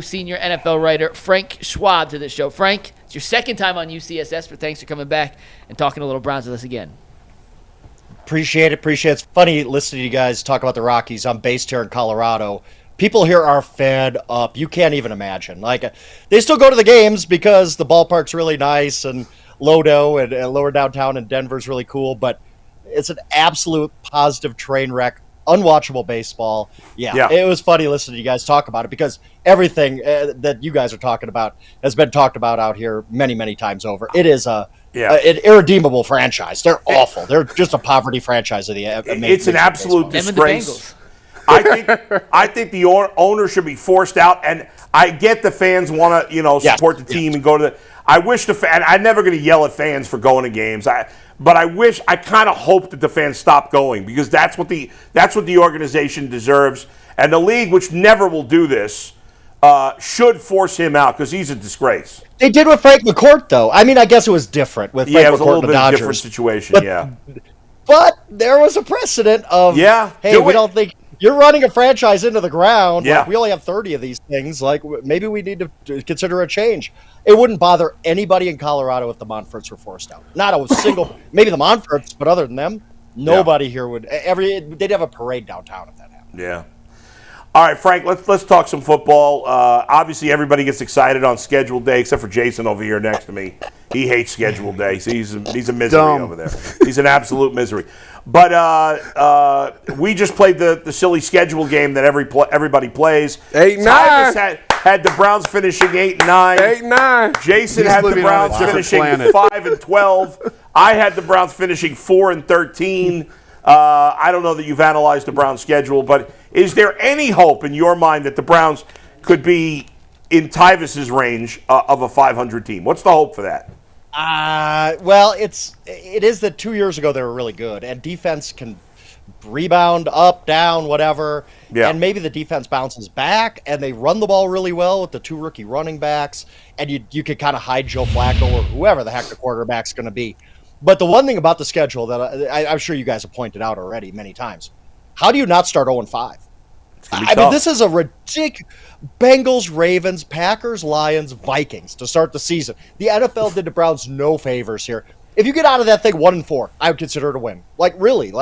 senior NFL writer Frank Schwab to the show. Frank, it's your second time on UCSS, but thanks for coming back and talking a little Browns with us again. Appreciate it. It's funny listening to you guys talk about the Rockies. I'm based here in Colorado. People here are fed up. You can't even imagine. Like, they still go to the games because the ballpark's really nice, and Lodo and lower downtown in Denver's really cool, but it's an absolute positive train wreck. Unwatchable baseball. Yeah, it was funny listening to you guys talk about it because everything that you guys are talking about has been talked about out here many, many times over. It is an irredeemable franchise. They're awful. They're just a poverty franchise of the. It's an absolute baseball. disgrace. I think the owner should be forced out, and I get the fans want to support the team and go to the. I wish the fan. I'm never going to yell at fans for going to games. But I kind of hope that the fans stop going because that's what the organization deserves. And the league, which never will do this, should force him out because he's a disgrace. They did with Frank McCourt, though. I mean, I guess it was different with Frank it was McCourt a little and bit the Dodgers. different situation, But there was a precedent of, hey, we don't think you're running a franchise into the ground. Yeah. Like, we only have 30 of these things. Like, maybe we need to consider a change. It wouldn't bother anybody in Colorado if the Monforts were forced out. Not a single, maybe the Monforts, but other than them, nobody here would. They'd have a parade downtown if that happened. Yeah. All right, Frank, let's talk some football. Obviously, everybody gets excited on scheduled day, except for Jason over here next to me. He hates scheduled day. So he's a misery over there. He's an absolute misery. But we just played the silly schedule game that everybody plays. 8-9. Had the Browns finishing 8-9. 8-9. Jason had the Browns finishing 5-12. I had the Browns finishing 4-13. I don't know that you've analyzed the Browns' schedule, but is there any hope in your mind that the Browns could be in Tyvis's range of a 500 team? What's the hope for that? Well, it is that 2 years ago they were really good, and defense can rebound up, down, whatever. Yeah. And maybe the defense bounces back, and they run the ball really well with the two rookie running backs, and you could kind of hide Joe Flacco or whoever the heck the quarterback's going to be. But the one thing about the schedule that I'm sure you guys have pointed out already many times, how do you not start 0-5? I mean, this is a ridiculous Bengals, Ravens, Packers, Lions, Vikings to start the season. The NFL did the Browns no favors here. If you get out of that thing 1-4, I would consider it a win. Like, really.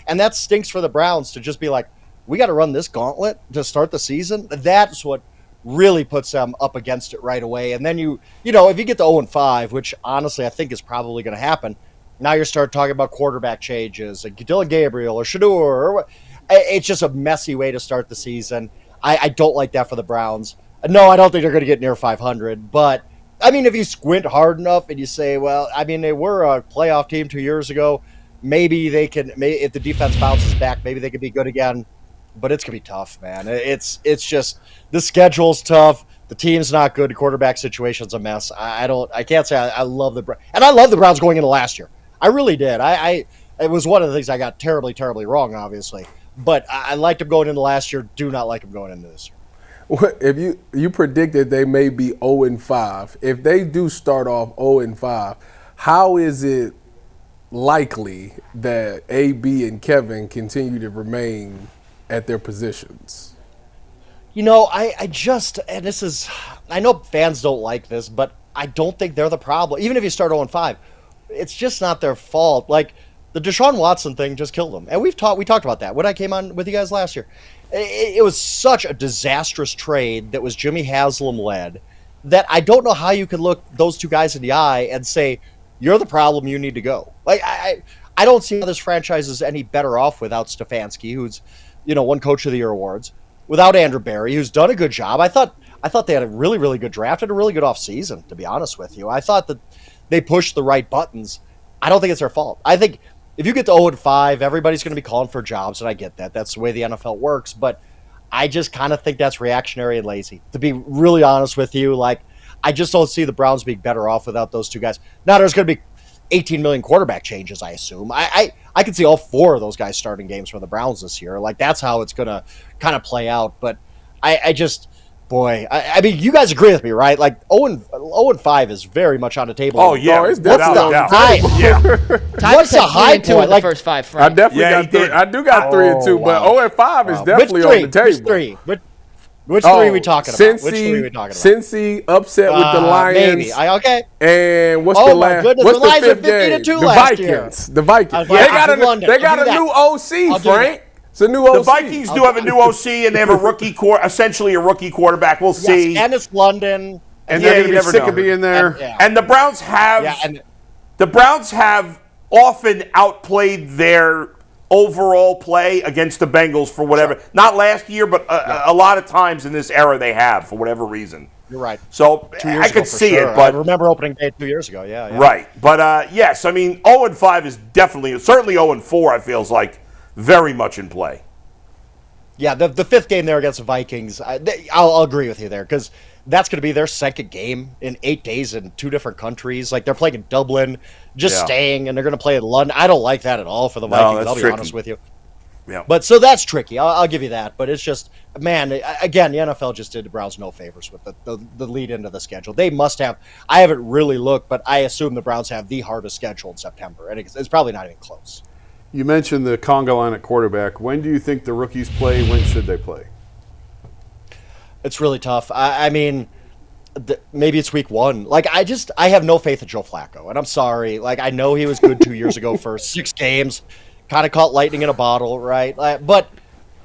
And that stinks for the Browns to just be like, we got to run this gauntlet to start the season. That's what really puts them up against it right away. And then if you get to 0-5, which honestly I think is probably going to happen, now you start talking about quarterback changes, like Dylan Gabriel or Shedeur. It's just a messy way to start the season. I don't like that for the Browns. No, I don't think they're going to get near 500. But, I mean, if you squint hard enough and you say, well, I mean, they were a playoff team 2 years ago. Maybe they can, if the defense bounces back, maybe they could be good again. But it's going to be tough, man. It's just the schedule's tough. The team's not good. The quarterback situation's a mess. I can't say I love the Browns. And I love the Browns going into last year. I really did. It was one of the things I got terribly, terribly wrong, obviously. But I liked them going into last year. Do not like them going into this year. Well, if you predicted they may be 0-5, if they do start off 0-5, how is it likely that AB and Kevin continue to remain at their positions? I know fans don't like this, but I don't think they're the problem. Even if you start 0-5, it's just not their fault. Like, the Deshaun Watson thing just killed them. And we talked about that when I came on with you guys last year. It was such a disastrous trade that was Jimmy Haslam led that I don't know how you can look those two guys in the eye and say, you're the problem, you need to go. Like, I don't see how this franchise is any better off without Stefanski, who's, won Coach of the Year awards, without Andrew Berry, who's done a good job. I thought they had a really, really good draft and a really good offseason, to be honest with you. I thought that they pushed the right buttons. I don't think it's their fault. I think if you get to 0-5, everybody's going to be calling for jobs, and I get that. That's the way the NFL works, but I just kind of think that's reactionary and lazy. To be really honest with you, like, I just don't see the Browns being better off without those two guys. Now, there's going to be 18 million quarterback changes, I assume. I can see all four of those guys starting games for the Browns this year. Like, that's how it's going to kind of play out, but I mean, you guys agree with me, right? Like, 0-5 is very much on the table. Oh, yeah. It's definitely down. What's the high point? Like, the first five, Frank. I definitely got 3. I do got 3-2, but 0-5 is definitely on the table. Which three are we talking about? Which three are we talking about? Cincy upset with the Lions. Maybe. Okay. And what's Oh the my last? goodness, What's the Lions the are fifth game? 50-2 The last year. Vikings. The Vikings. London. They got a new OC, Frank. It's a new OC. The Vikings do have a new OC, and they have essentially a rookie quarterback. We'll see. Yes, and it's London. And they're going to be sick of being there. And the Browns have often outplayed their overall play against the Bengals for whatever. Sure. Not last year, but a lot of times in this era they have for whatever reason. You're right. So I could see it, but I remember opening day 2 years ago. Yeah. Right, but yes, I mean 0-5 is certainly 0-4. I feels like very much in play. Yeah, the fifth game there against the Vikings, I'll agree with you there because that's going to be their second game in 8 days in 2 different countries. Like they're playing in Dublin, staying, and they're going to play in London. I don't like that at all for the Vikings. I'll be honest with you. Yeah. But so that's tricky. I'll give you that. But it's just, man, again, the NFL just did the Browns no favors with the lead into the schedule. They must have. I haven't really looked, but I assume the Browns have the hardest schedule in September, and it's probably not even close. You mentioned the conga line at quarterback. When do you think the rookies play? When should they play? It's really tough. I mean, maybe it's week 1. Like, I have no faith in Joe Flacco, and I'm sorry. Like, I know he was good 2 years ago for 6 games, kind of caught lightning in a bottle, right? But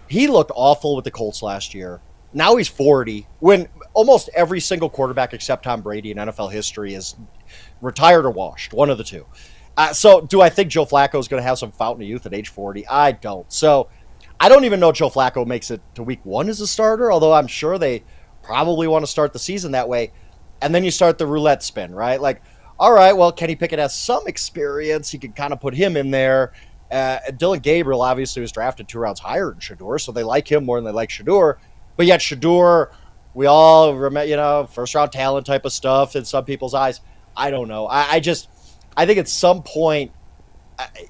he looked awful with the Colts last year. Now he's 40, when almost every single quarterback except Tom Brady in NFL history is retired or washed, one of the two. So do I think Joe Flacco is going to have some fountain of youth at age 40? I don't. So I don't even know if Joe Flacco makes it to week 1 as a starter, although I'm sure they probably want to start the season that way. And then you start the roulette spin, right? Like, all right, well, Kenny Pickett has some experience. You can kind of put him in there. Dylan Gabriel obviously was drafted 2 rounds higher than Shedeur, so they like him more than they like Shadur. But yet Shadur, we all remember, first-round talent type of stuff in some people's eyes. I don't know. I think at some point,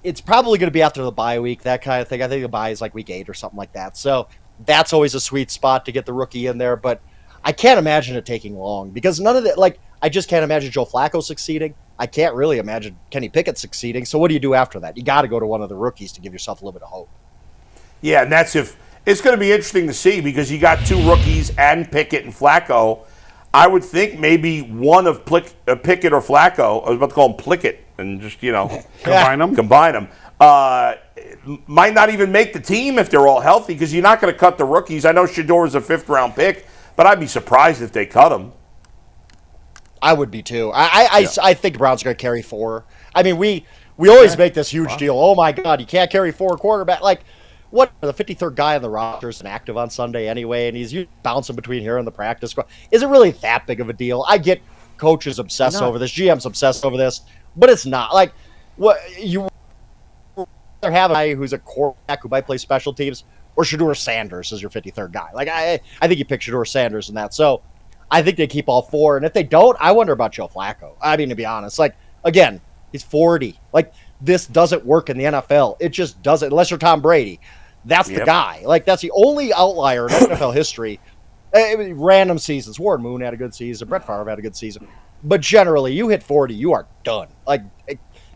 it's probably going to be after the bye week, that kind of thing. I think the bye is like week 8 or something like that. So that's always a sweet spot to get the rookie in there. But I can't imagine it taking long because none of that, I just can't imagine Joe Flacco succeeding. I can't really imagine Kenny Pickett succeeding. So what do you do after that? You got to go to one of the rookies to give yourself a little bit of hope. Yeah, and it's going to be interesting to see because you got 2 rookies and Pickett and Flacco. I would think maybe one of Pickett or Flacco, I was about to call him Plickett, and just, combine them. Might not even make the team if they're all healthy because you're not going to cut the rookies. I know Shedeur is a 5th-round pick, but I'd be surprised if they cut him. I would be too. I think the Browns are going to carry 4. I mean, we always make this huge deal. Oh, my God, you can't carry 4 quarterback. What, the 53rd guy on the roster is inactive on Sunday anyway, and he's bouncing between here and the practice squad. Is it really that big of a deal? I get coaches obsessed over this, GMs obsessed over this, but it's not. What you rather have a guy who's a quarterback who might play special teams, or Shadur Sanders as your 53rd guy. I think you pick Shadur Sanders in that. So I think they keep all 4, and if they don't, I wonder about Joe Flacco. I mean, to be honest, again, he's 40. This doesn't work in the NFL. It just doesn't, unless you're Tom Brady. That's the guy. That's the only outlier in NFL history. Random seasons. Warren Moon had a good season. Brett Favre had a good season. But generally, you hit 40, you are done.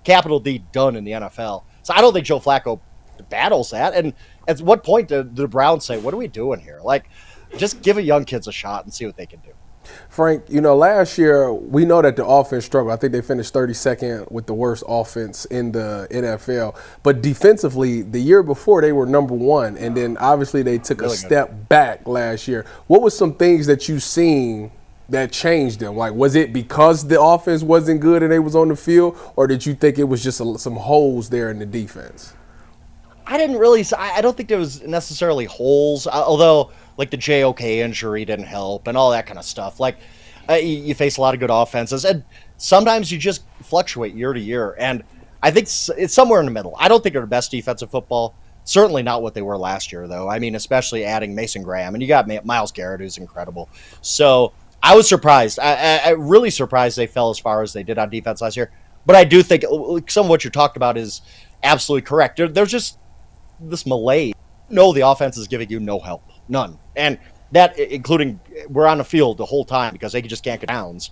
Capital D, done in the NFL. So I don't think Joe Flacco battles that. And at what point do the Browns say, what are we doing here? Just give young kids a shot and see what they can do. Frank, last year we know that the offense struggled. I think they finished 32nd with the worst offense in the NFL. But defensively, the year before they were number 1, and then obviously they took a step back last year. What was some things that you seen that changed them? Was it because the offense wasn't good and they was on the field, or did you think it was just some holes there in the defense? I don't think there was necessarily holes, although the JOK injury didn't help and all that kind of stuff. You face a lot of good offenses, and sometimes you just fluctuate year to year. And I think it's somewhere in the middle. I don't think they're the best defensive football. Certainly not what they were last year, though. I mean, especially adding Mason Graham, and you got Myles Garrett, who's incredible. So I was surprised. I really surprised they fell as far as they did on defense last year. But I do think some of what you talked about is absolutely correct. There's just this malaise. No, the offense is giving you no help. None. And that, including we're on the field the whole time because they just can't get downs.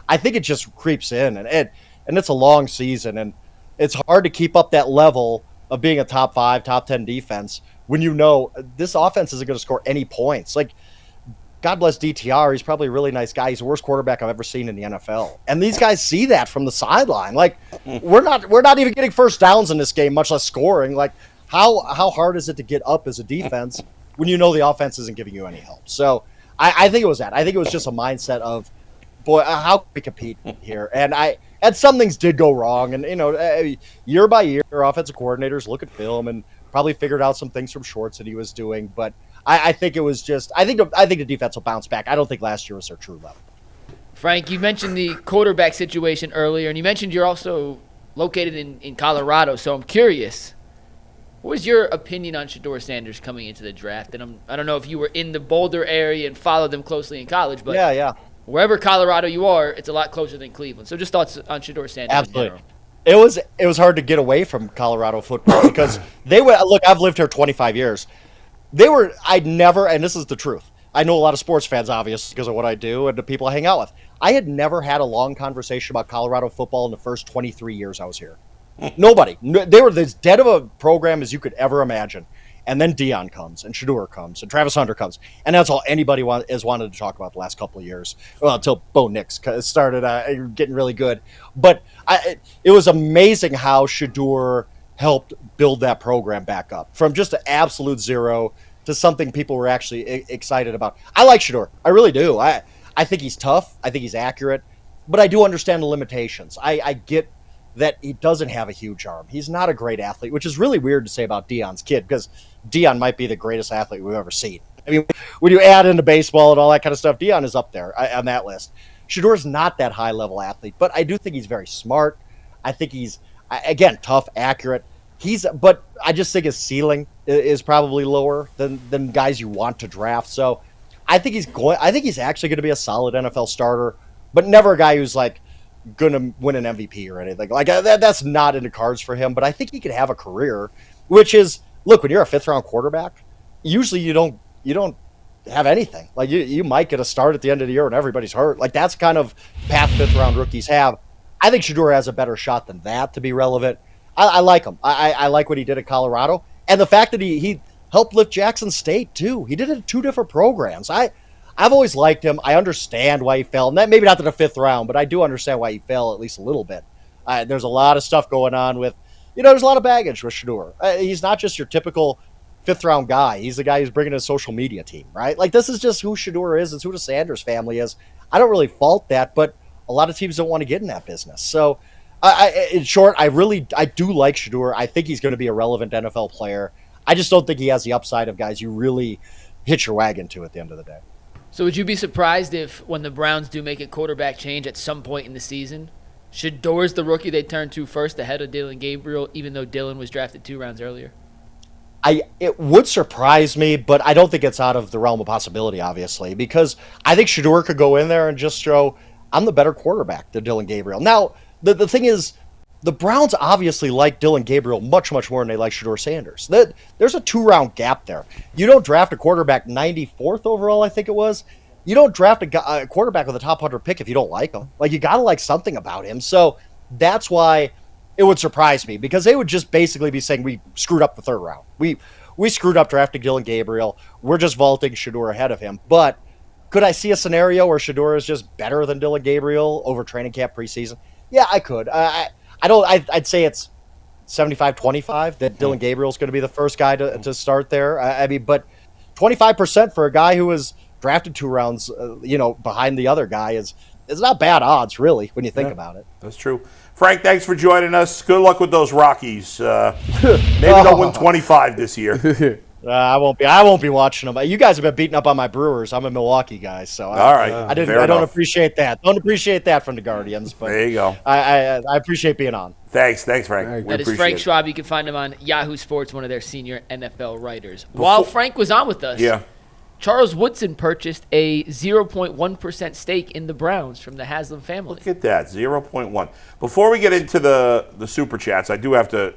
I think it just creeps in. And it's a long season. And it's hard to keep up that level of being a top 5, top 10 defense when this offense isn't going to score any points. God bless DTR. He's probably a really nice guy. He's the worst quarterback I've ever seen in the NFL. And these guys see that from the sideline. Like, we're not even getting first downs in this game, much less scoring. Like, how hard is it to get up as a defense when you know the offense isn't giving you any help? So I think it was that. I think it was just a mindset of, boy, how can we compete here? And some things did go wrong. And, year by year, offensive coordinators look at film and probably figured out some things from Schwartz that he was doing. But I think it was just – I think the defense will bounce back. I don't think last year was their true level. Frank, you mentioned the quarterback situation earlier, and you mentioned you're also located in Colorado. So I'm curious, what was your opinion on Shadur Sanders coming into the draft? And I don't know if you were in the Boulder area and followed them closely in college, but yeah. Wherever Colorado you are, it's a lot closer than Cleveland. So just thoughts on Shedeur Sanders. Absolutely. It was hard to get away from Colorado football because they were – look, I've lived here 25 years. I'd never, and this is the truth. I know a lot of sports fans, obviously, because of what I do and the people I hang out with. I had never had a long conversation about Colorado football in the first 23 years I was here. Nobody. They were as dead of a program as you could ever imagine. And then Deion comes, and Shedeur comes, and Travis Hunter comes. And that's all anybody has wanted to talk about the last couple of years. Well, until Bo Nix started getting really good. But it was amazing how Shedeur helped build that program back up from just an absolute zero to something people were actually excited about. I like Shedeur. I really do. I think he's tough. I think he's accurate. But I do understand the limitations. I get that he doesn't have a huge arm. He's not a great athlete, which is really weird to say about Deion's kid because Deion might be the greatest athlete we've ever seen. I mean, when you add into baseball and all that kind of stuff, Deion is up there on that list. Shedeur's not that high-level athlete, but I do think he's very smart. I think he's, again, tough, accurate. But I just think his ceiling is probably lower than guys you want to draft. So I think he's actually going to be a solid NFL starter, but never a guy who's like going to win an MVP or anything. Like that's not in the cards for him, but I think he could have a career, which is, look, when you're a fifth-round quarterback, usually you don't have anything. Like you might get a start at the end of the year when everybody's hurt. Like that's kind of path fifth-round rookies have. I think Shedeur has a better shot than that to be relevant. I like him. I like what he did at Colorado. And the fact that he helped lift Jackson State, too. He did it in two different programs. I've always liked him. I understand why he fell. Maybe not to the fifth round, but I do understand why he fell at least a little bit. There's a lot of stuff going on with, there's a lot of baggage with Shedeur. He's not just your typical fifth-round guy. He's the guy who's bringing a social media team, right? Like, this is just who Shedeur is. It's who the Sanders family is. I don't really fault that, but a lot of teams don't want to get in that business. So, in short, I do like Shedeur. I think he's going to be a relevant NFL player. I just don't think he has the upside of guys you really hitch your wagon to at the end of the day. So would you be surprised if when the Browns do make a quarterback change at some point in the season, Shedeur's the rookie they turn to first ahead of Dillon Gabriel, even though Dillon was drafted 2 rounds earlier? It would surprise me, but I don't think it's out of the realm of possibility, obviously, because I think Shedeur could go in there and just show, I'm the better quarterback than Dillon Gabriel. Now, the thing is, the Browns obviously like Dillon Gabriel much, much more than they like Shedeur Sanders. There's a 2-round gap there. You don't draft a quarterback 94th overall, I think it was. You don't draft a quarterback with a top 100 pick if you don't like him. Like, you got to like something about him. So that's why it would surprise me, because they would just basically be saying we screwed up the 3rd round. We screwed up drafting Dillon Gabriel. We're just vaulting Shedeur ahead of him. But could I see a scenario where Shedeur is just better than Dillon Gabriel over training camp preseason? Yeah, I could. I'd say it's 75-25 that Dillon Gabriel's going to be the first guy to start there. But 25% for a guy who was drafted 2 rounds, behind the other guy is not bad odds, really, when you think about it. That's true. Frank, thanks for joining us. Good luck with those Rockies. Maybe they'll win 25 this year. I won't be watching them. You guys have been beating up on my Brewers. I'm a Milwaukee guy, so all right. I don't appreciate that. Don't appreciate that from the Guardians. But there you go. I appreciate being on. Thanks, Frank. That is Frank Schwab. You can find him on Yahoo Sports, one of their senior NFL writers. While Frank was on with us, Charles Woodson purchased a 0.1% stake in the Browns from the Haslam family. Look at that, 0.1. Before we get into the super chats, I do have to.